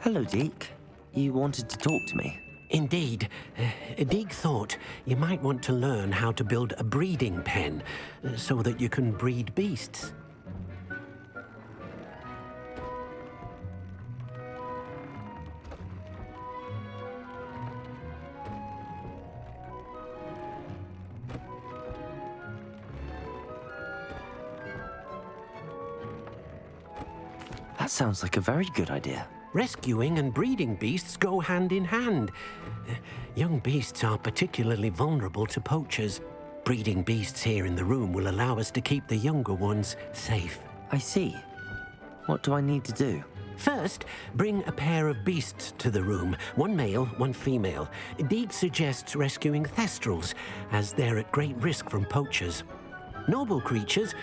Hello, Deke. You wanted to talk to me? Indeed. Deek thought you might want to learn how to build a breeding pen so that you can breed beasts. That sounds like a very good idea. Rescuing and breeding beasts go hand in hand. Young beasts are particularly vulnerable to poachers. Breeding beasts here in the room will allow us to keep the younger ones safe. I see. What do I need to do? First, bring a pair of beasts to the room. One male, one female. Deed suggests rescuing thestrals, as they're at great risk from poachers. Noble creatures,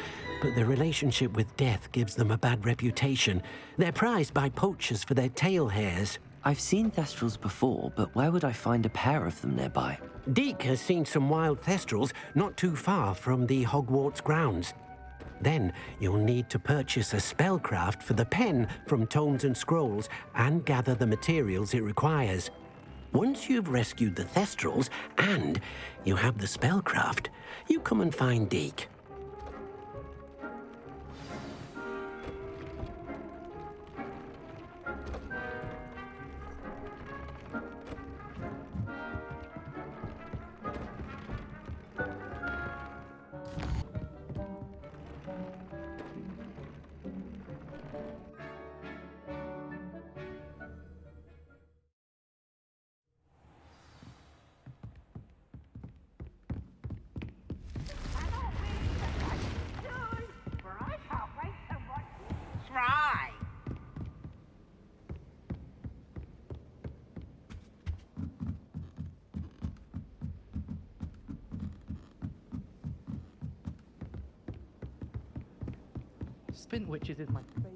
but their relationship with death gives them a bad reputation. They're prized by poachers for their tail hairs. I've seen thestrals before, but where would I find a pair of them nearby? Deke has seen some wild thestrals not too far from the Hogwarts grounds. Then you'll need to purchase a spellcraft for the pen from Tomes and Scrolls and gather the materials it requires. Once you've rescued the thestrals and you have the spellcraft, you come and find Deke. Spin Witches is my favorite.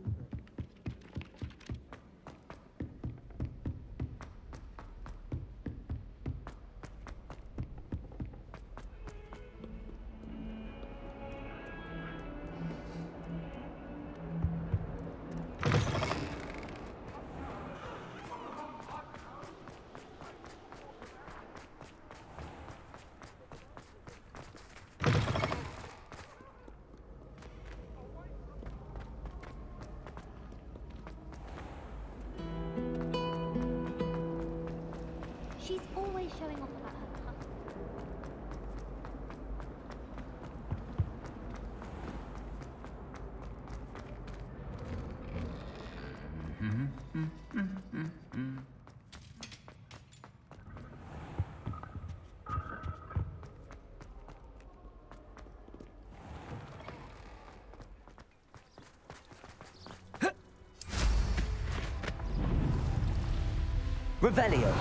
She's always showing off about her customers. Revelio!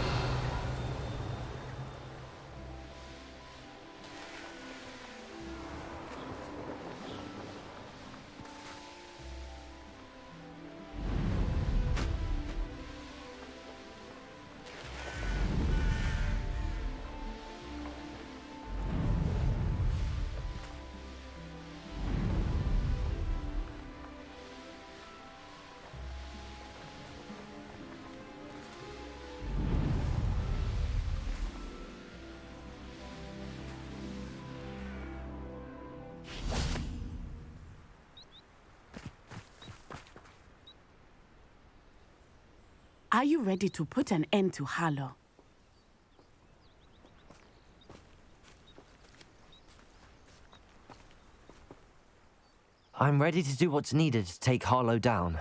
Are you ready to put an end to Harlow? I'm ready to do what's needed to take Harlow down.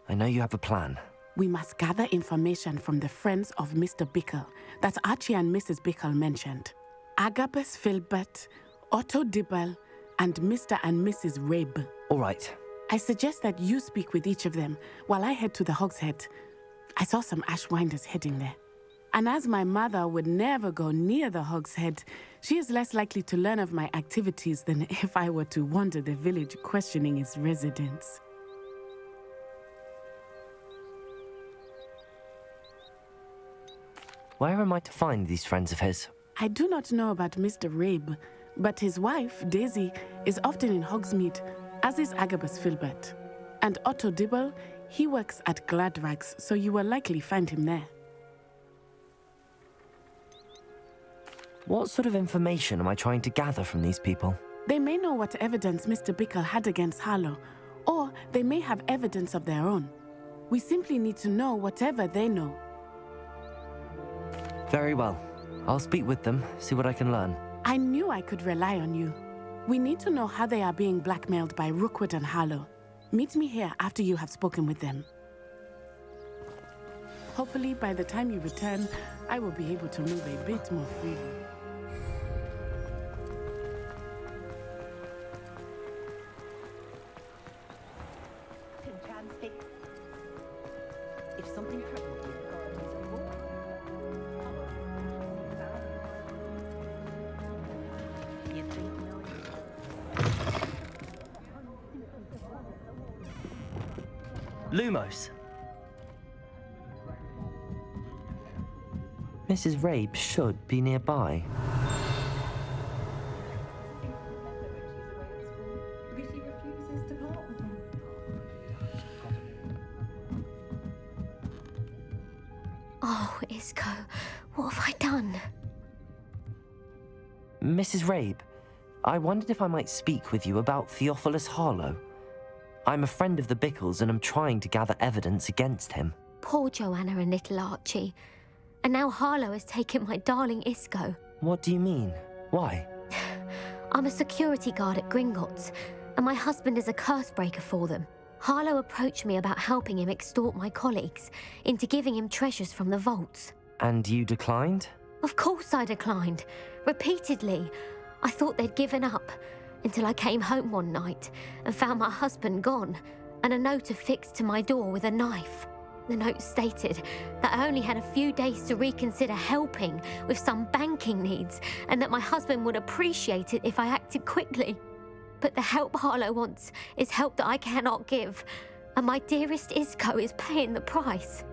I know you have a plan. We must gather information from the friends of Mr. Bickle that Archie and Mrs. Bickle mentioned. Agabus Filbert, Otto Dibble, and Mr. and Mrs. Rabe. All right. I suggest that you speak with each of them while I head to the Hogshead. I saw some Ashwinders heading there. And as my mother would never go near the Hogshead, she is less likely to learn of my activities than if I were to wander the village questioning its residents. Where am I to find these friends of his? I do not know about Mr. Rabe, but his wife, Daisy, is often in Hogsmeade, as is Agabus Filbert. And Otto Dibble, He works at Gladrags, so you will likely find him there. What sort of information am I trying to gather from these people? They may know what evidence Mr. Bickle had against Harlow, or they may have evidence of their own. We simply need to know whatever they know. Very well. I'll speak with them, see what I can learn. I knew I could rely on you. We need to know how they are being blackmailed by Rookwood and Harlow. Meet me here after you have spoken with them. Hopefully, by the time you return, I will be able to move a bit more freely. If something threatens you, you think no. Lumos! Mrs. Rabe should be nearby. Oh, Isco, what have I done? Mrs. Rabe, I wondered if I might speak with you about Theophilus Harlow. I'm a friend of the Bickles and I'm trying to gather evidence against him. Poor Joanna and little Archie. And now Harlow has taken my darling Isco. What do you mean? Why? I'm a security guard at Gringotts, and my husband is a curse breaker for them. Harlow approached me about helping him extort my colleagues into giving him treasures from the vaults. And you declined? Of course I declined. Repeatedly. I thought they'd given up, until I came home one night and found my husband gone, and a note affixed to my door with a knife. The note stated that I only had a few days to reconsider helping with some banking needs, and that my husband would appreciate it if I acted quickly. But the help Harlow wants is help that I cannot give, and my dearest Isco is paying the price.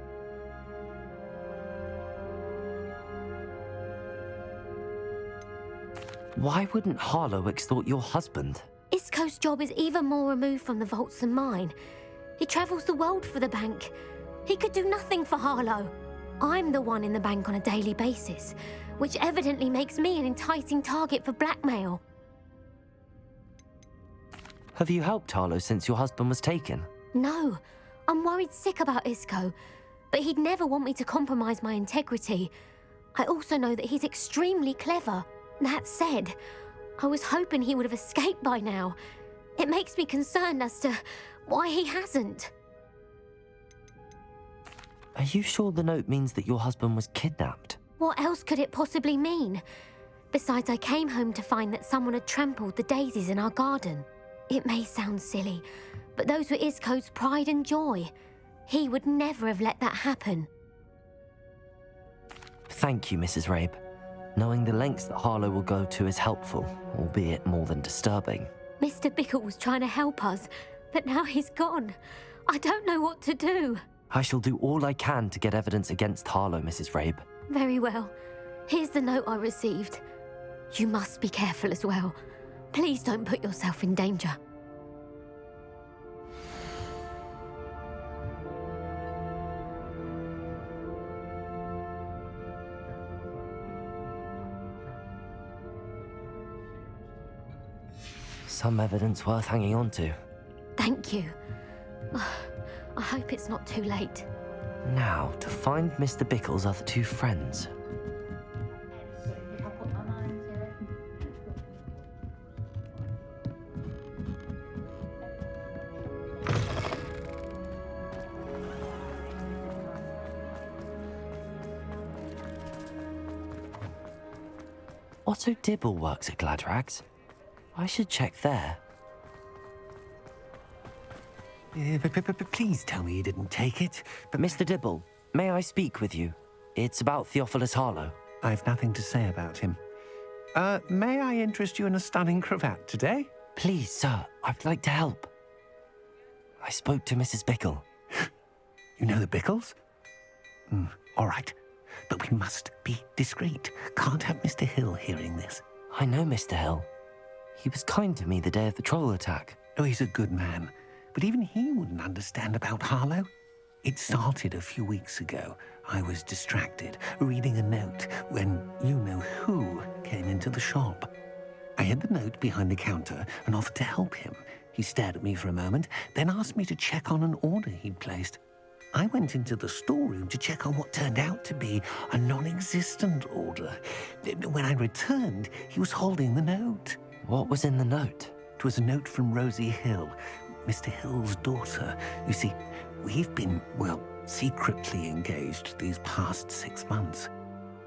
Why wouldn't Harlow extort your husband? Isco's job is even more removed from the vaults than mine. He travels the world for the bank. He could do nothing for Harlow. I'm the one in the bank on a daily basis, which evidently makes me an enticing target for blackmail. Have you helped Harlow since your husband was taken? No, I'm worried sick about Isco, but he'd never want me to compromise my integrity. I also know that he's extremely clever. That said, I was hoping he would have escaped by now. It makes me concerned as to why he hasn't. Are you sure the note means that your husband was kidnapped? What else could it possibly mean? Besides, I came home to find that someone had trampled the daisies in our garden. It may sound silly, but those were Isco's pride and joy. He would never have let that happen. Thank you, Mrs. Rabe. Knowing the lengths that Harlow will go to is helpful, albeit more than disturbing. Mr. Bickle was trying to help us, but now he's gone. I don't know what to do. I shall do all I can to get evidence against Harlow, Mrs. Rabe. Very well. Here's the note I received. You must be careful as well. Please don't put yourself in danger. Some evidence worth hanging on to. Thank you. I hope it's not too late. Now, to find Mr. Bickle's other two friends. Otto Dibble works at Gladrags. I should check there. Please tell me you didn't take it. But Mr. Dibble, may I speak with you? It's about Theophilus Harlow. I've nothing to say about him. May I interest you in a stunning cravat today? Please, sir, I'd like to help. I spoke to Mrs. Bickle. You know the Bickles? All right. But we must be discreet. Can't have Mr. Hill hearing this. I know Mr. Hill. He was kind to me the day of the troll attack. Oh, he's a good man. but even he wouldn't understand about Harlow. It started a few weeks ago. I was distracted, reading a note, when you-know-who came into the shop. I hid the note behind the counter and offered to help him. He stared at me for a moment, then asked me to check on an order he'd placed. I went into the storeroom to check on what turned out to be a non-existent order. When I returned, he was holding the note. What was in the note? It was a note from Rosie Hill, Mr. Hill's daughter. You see, we've been, secretly engaged these past 6 months.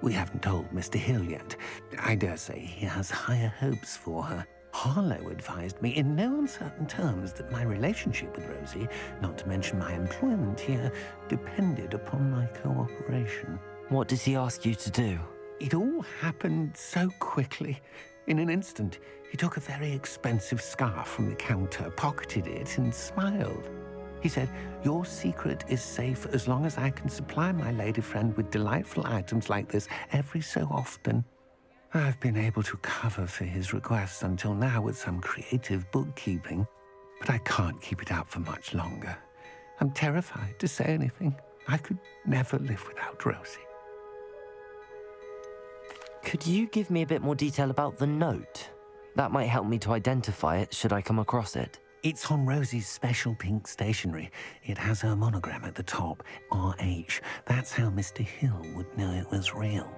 We haven't told Mr. Hill yet. I dare say he has higher hopes for her. Harlow advised me in no uncertain terms that my relationship with Rosie, not to mention my employment here, depended upon my cooperation. What did he ask you to do? It all happened so quickly. In an instant, he took a very expensive scarf from the counter, pocketed it, and smiled. He said, "Your secret is safe as long as I can supply my lady friend with delightful items like this every so often." I've been able to cover for his requests until now with some creative bookkeeping, but I can't keep it up for much longer. I'm terrified to say anything. I could never live without Rosie. Could you give me a bit more detail about the note? That might help me to identify it should I come across it. It's on Rosie's special pink stationery. It has her monogram at the top, RH. That's how Mr. Hill would know it was real.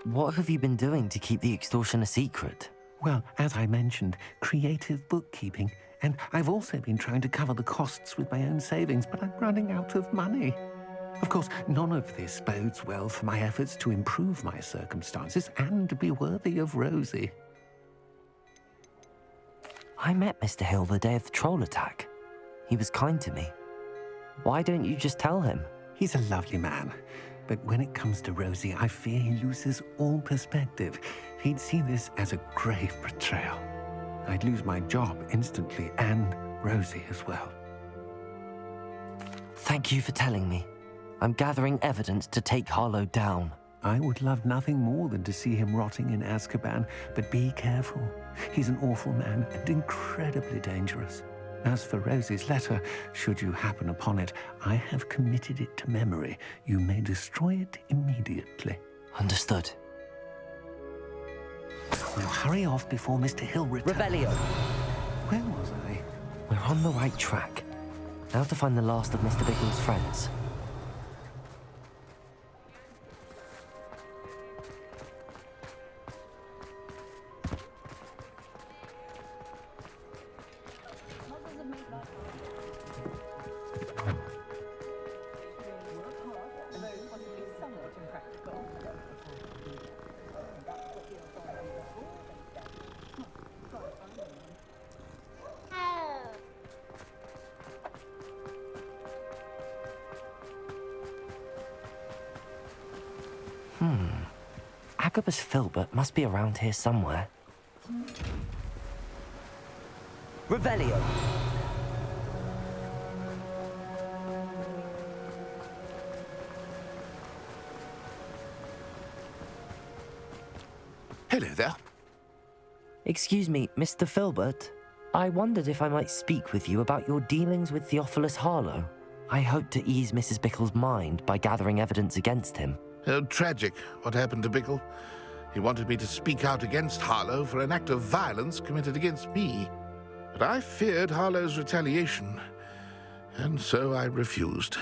What have you been doing to keep the extortion a secret? Well, as I mentioned, creative bookkeeping. And I've also been trying to cover the costs with my own savings, but I'm running out of money. Of course, none of this bodes well for my efforts to improve my circumstances and be worthy of Rosie. I met Mr. Hill the day of the troll attack. He was kind to me. Why don't you just tell him? He's a lovely man. But when it comes to Rosie, I fear he loses all perspective. He'd see this as a grave betrayal. I'd lose my job instantly, and Rosie as well. Thank you for telling me. I'm gathering evidence to take Harlow down. I would love nothing more than to see him rotting in Azkaban, but be careful. He's an awful man and incredibly dangerous. As for Rosie's letter, should you happen upon it, I have committed it to memory. You may destroy it immediately. Understood. Now hurry off before Mr. Hill returns. Revelio! Where was I? We're on the right track. Now to find the last of Mr. Bickle's friends. Agabus Filbert must be around here somewhere. Revelio! Hello there. Excuse me, Mr. Filbert. I wondered if I might speak with you about your dealings with Theophilus Harlow. I hope to ease Mrs. Bickle's mind by gathering evidence against him. Tragic, what happened to Bickle. He wanted me to speak out against Harlow for an act of violence committed against me. But I feared Harlow's retaliation, and so I refused.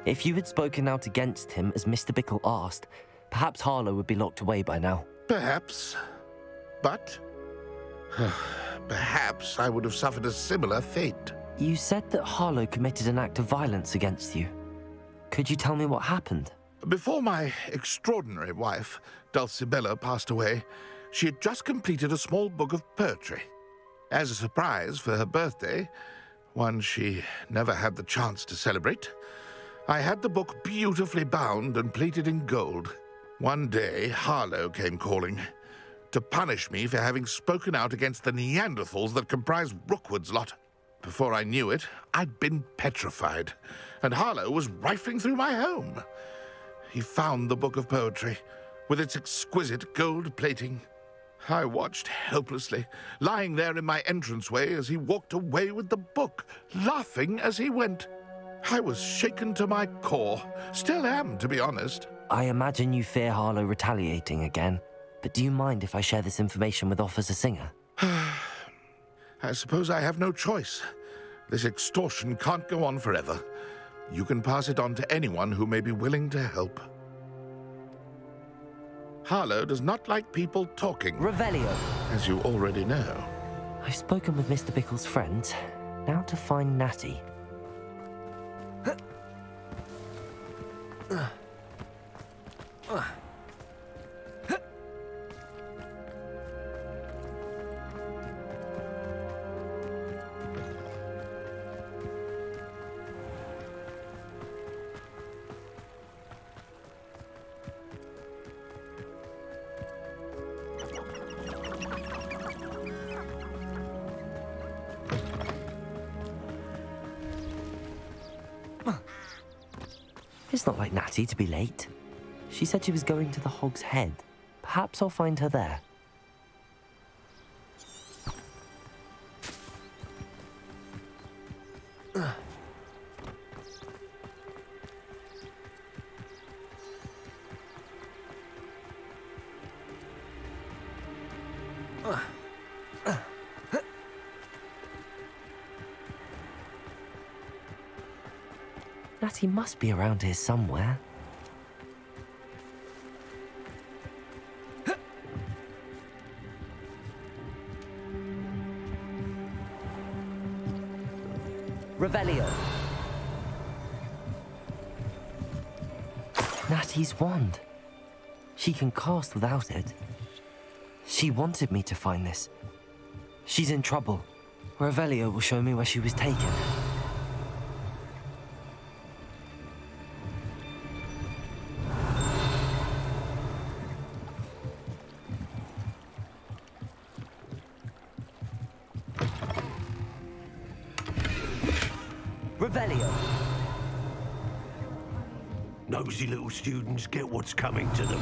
If you had spoken out against him as Mr. Bickle asked, perhaps Harlow would be locked away by now. Perhaps. But perhaps I would have suffered a similar fate. You said that Harlow committed an act of violence against you. Could you tell me what happened? Before my extraordinary wife, Dulcibella, passed away, she had just completed a small book of poetry. As a surprise for her birthday, one she never had the chance to celebrate, I had the book beautifully bound and plated in gold. One day, Harlow came calling to punish me for having spoken out against the Neanderthals that comprise Rookwood's lot. Before I knew it, I'd been petrified, and Harlow was rifling through my home. He found the book of poetry, with its exquisite gold plating. I watched helplessly, lying there in my entranceway as he walked away with the book, laughing as he went. I was shaken to my core. Still am, to be honest. I imagine you fear Harlow retaliating again, but do you mind if I share this information with Officer Singer? I suppose I have no choice. This extortion can't go on forever. You can pass it on to anyone who may be willing to help. Harlow does not like people talking. Revelio! As you already know. I've spoken with Mr. Bickle's friends. Now to find Natty. It's not like Natty to be late. She said she was going to the Hog's Head. Perhaps I'll find her there. Natty must be around here somewhere. Revelio. Natty's wand. She can cast without it. She wanted me to find this. She's in trouble. Revelio will show me where she was taken. Revelio. Nosy little students get what's coming to them.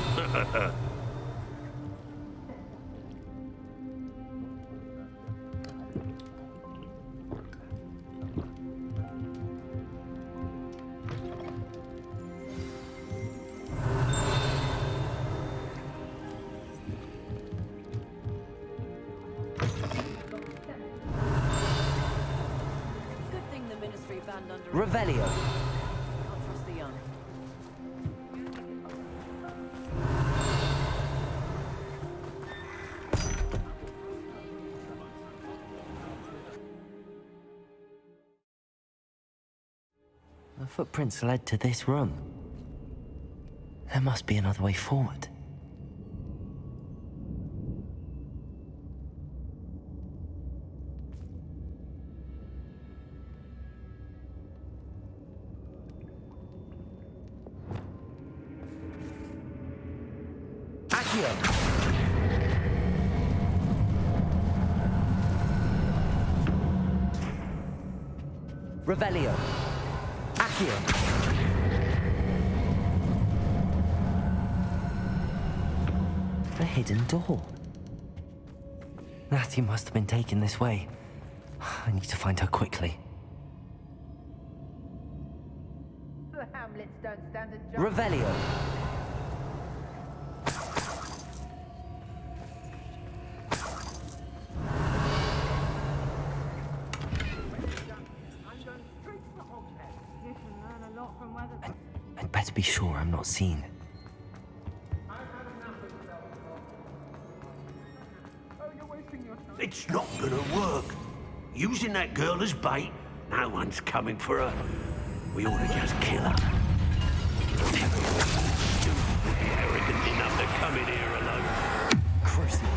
Good thing the Ministry banned under... Revelio. Can't trust the young. The footprints led to this room. There must be another way forward. Accio! Revelio. Accio. The hidden door. Natty must have been taken this way. I need to find her quickly. The Hamlets don't stand a chance. Revelio. I'd better be sure I'm not seen. It's not gonna work. Using that girl as bait, no one's coming for her. We ought to just kill her. Arrogant enough to come in here alone. Crucible.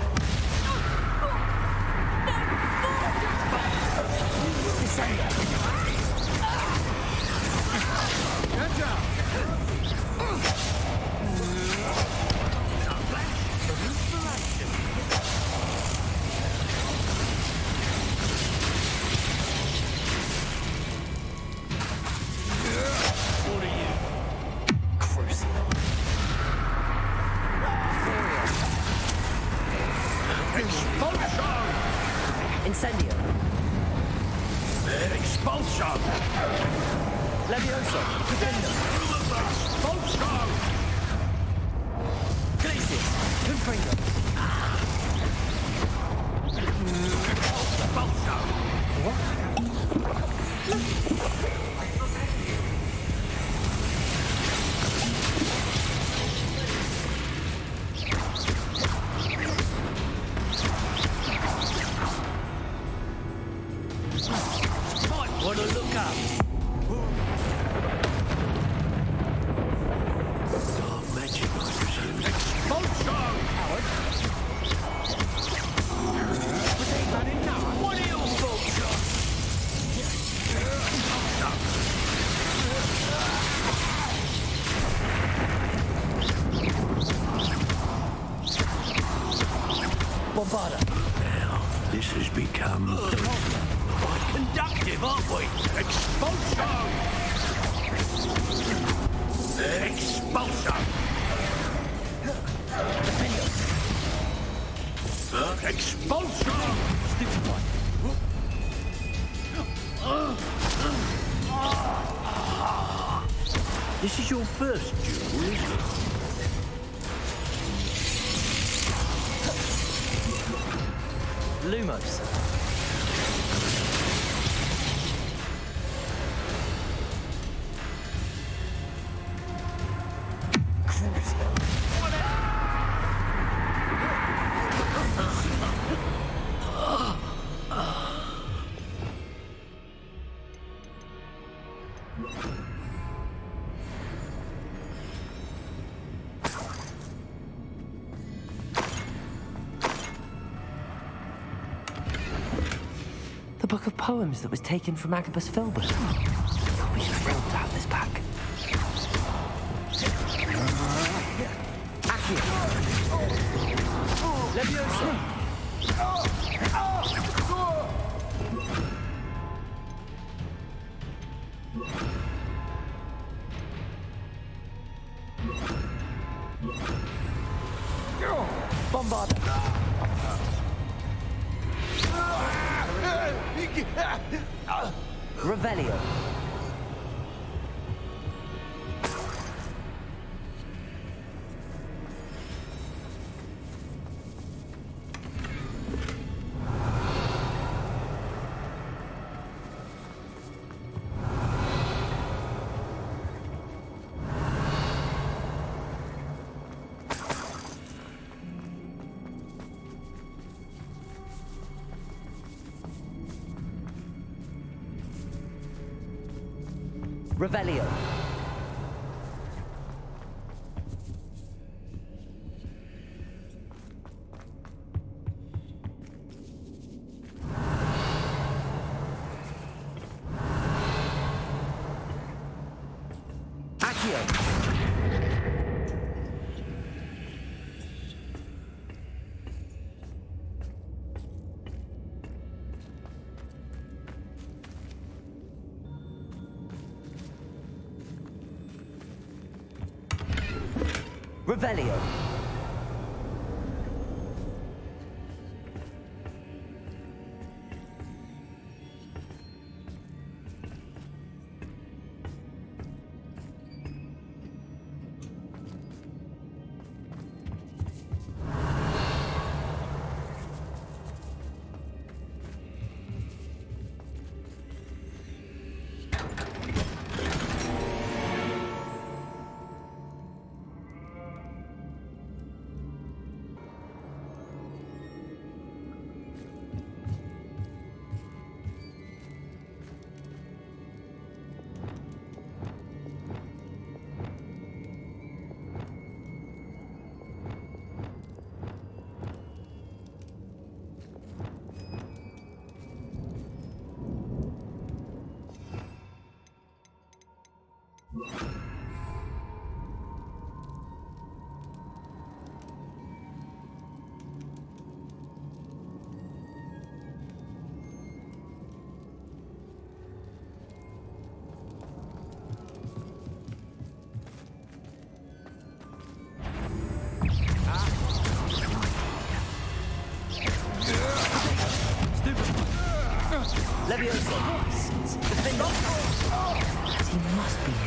Levioso! Defender! Expulso! Glacius! Confringo! Might want to look up. Dark magic, I presume. Expulso! Coward! What are your thoughts? Bombarda! Now, this has become... Quite conductive, aren't we? Expulso! Expulso! Defender! Expulso! Stupid one! This is your first duel, isn't it? Lumos. The book of poems that was taken from Agabus Filbert. I'll be thrilled to have this back. Levioso! Bombarda! Revelio. Revelio. Accio. Revelio.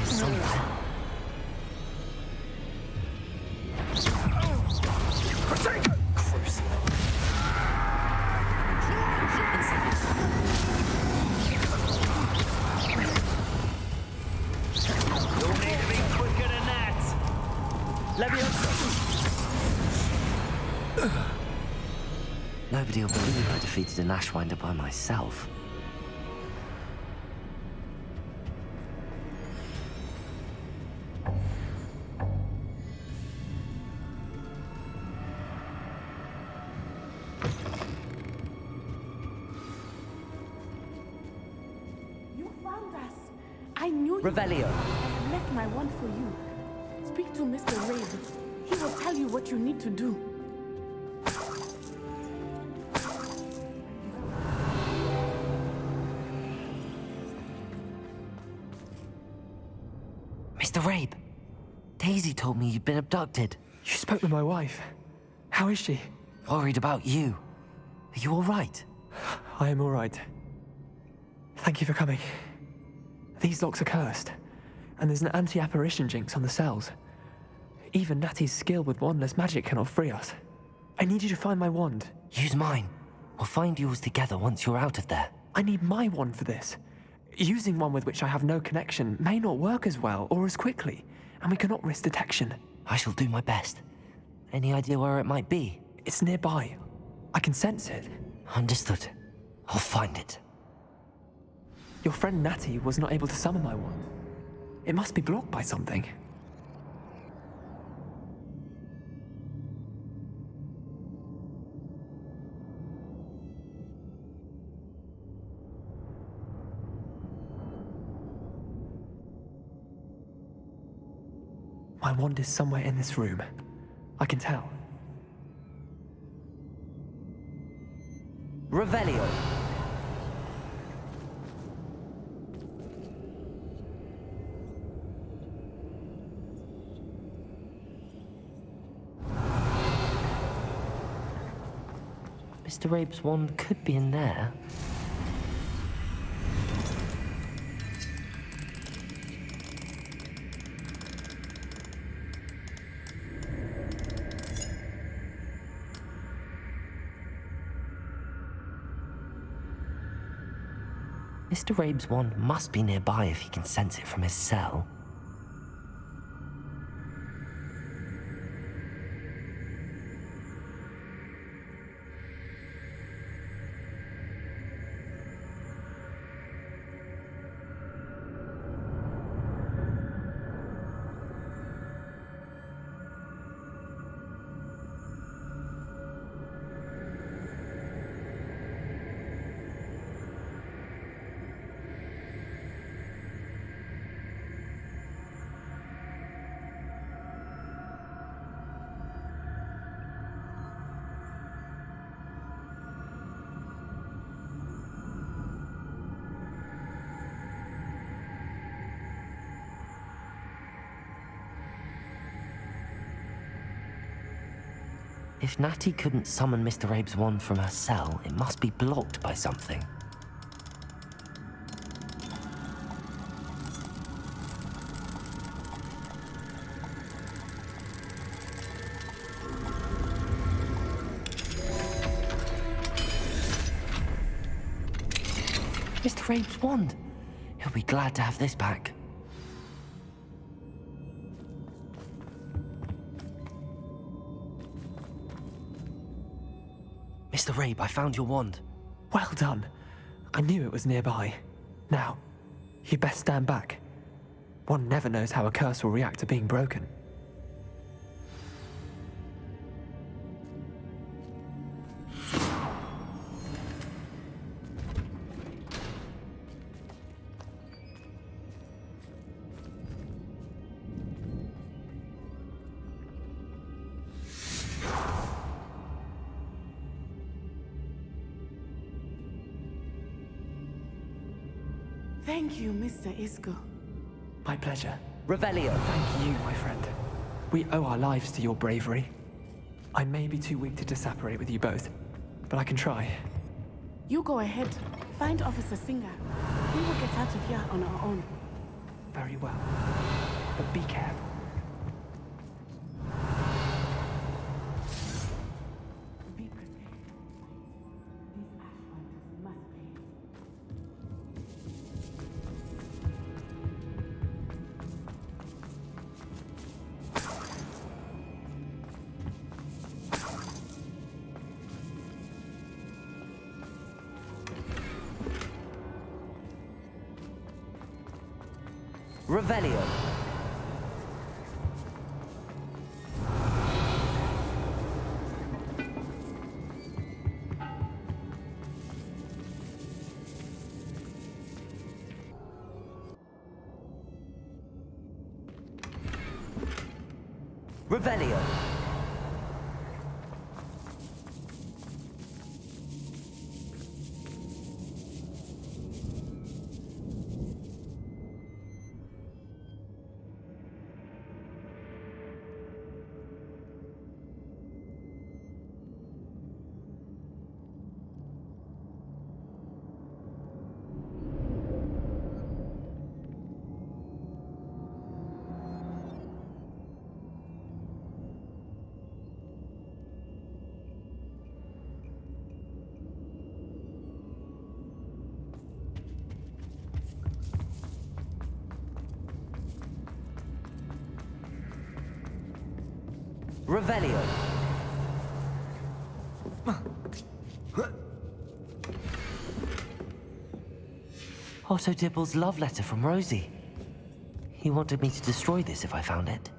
somewhere. You'll need to be quicker than that. Nobody will believe I defeated an Ashwinder by myself. You found us. I knew you. Revelio. I have left my wand for you. Speak to Mr. Raid. He will tell you what you need to do. Mr. Rabe, Daisy told me you'd been abducted. You spoke with my wife. How is she? Worried about you. Are you all right? I am all right. Thank you for coming. These locks are cursed, and there's an anti-apparition jinx on the cells. Even Natty's skill with wandless magic cannot free us. I need you to find my wand. Use mine. We'll find yours together once you're out of there. I need my wand for this. Using one with which I have no connection may not work as well or as quickly, and we cannot risk detection. I shall do my best. Any idea where it might be? It's nearby. I can sense it. Understood. I'll find it. Your friend Natty was not able to summon my wand. It must be blocked by something. My wand is somewhere in this room. I can tell. Revelio. Mr. Rabe's wand could be in there. Mr. Rabe's wand must be nearby if he can sense it from his cell. If Natty couldn't summon Mr. Rabe's wand from her cell, it must be blocked by something. Mr. Rabe's wand! He'll be glad to have this back. Mr. Rabe, I found your wand. Well done. I knew it was nearby. Now, you best stand back. One never knows how a curse will react to being broken. Thank you, Mr. Isco. My pleasure. Revelio. Thank you, my friend. We owe our lives to your bravery. I may be too weak to disapparate with you both, but I can try. You go ahead. Find Officer Singer. We will get out of here on our own. Very well. But be careful. Be prepared. These Ashwinders must be. Revelio. Revelio. Revelio. Otto Dibble's love letter from Rosie. He wanted me to destroy this if I found it.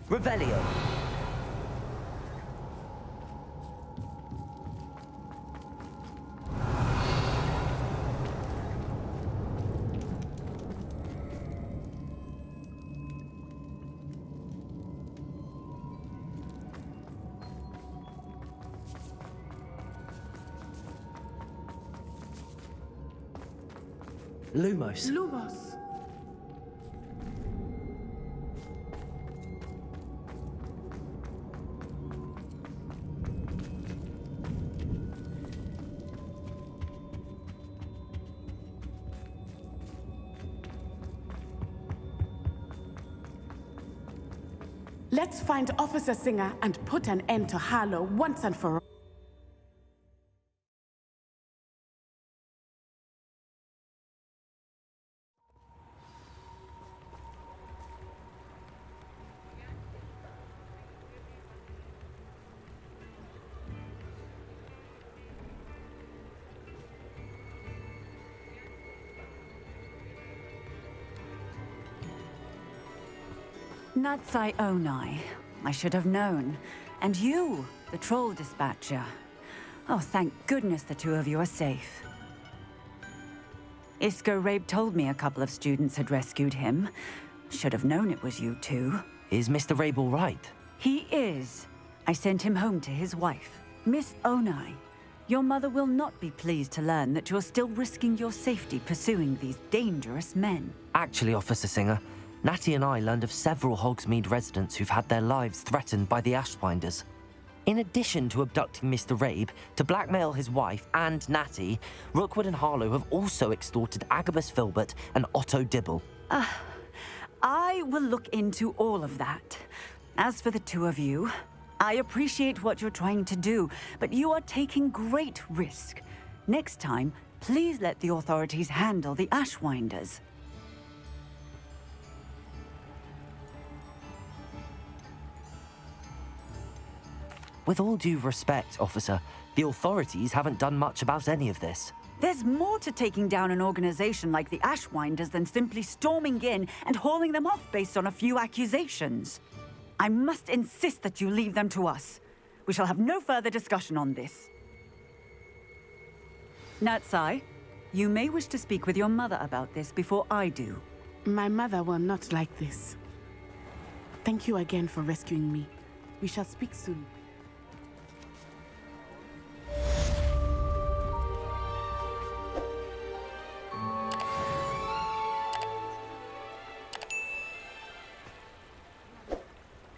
Revelio. Lumos. Lumos. Let's find Officer Singer and put an end to Harlow once and for all. Natsai Onai. I should have known. And you, the troll dispatcher. Oh, thank goodness the two of you are safe. Isco Rabe told me a couple of students had rescued him. Should have known it was you two. Is Mr. Rabe all right? He is. I sent him home to his wife. Miss Onai, your mother will not be pleased to learn that you're still risking your safety pursuing these dangerous men. Actually, Officer Singer, Natty and I learned of several Hogsmeade residents who've had their lives threatened by the Ashwinders. In addition to abducting Mr. Rabe, to blackmail his wife and Natty, Rookwood and Harlow have also extorted Agabus Filbert and Otto Dibble. I will look into all of that. As for the two of you, I appreciate what you're trying to do, but you are taking great risk. Next time, please let the authorities handle the Ashwinders. With all due respect, officer, the authorities haven't done much about any of this. There's more to taking down an organization like the Ashwinders than simply storming in and hauling them off based on a few accusations. I must insist that you leave them to us. We shall have no further discussion on this. Natsai, you may wish to speak with your mother about this before I do. My mother will not like this. Thank you again for rescuing me. We shall speak soon.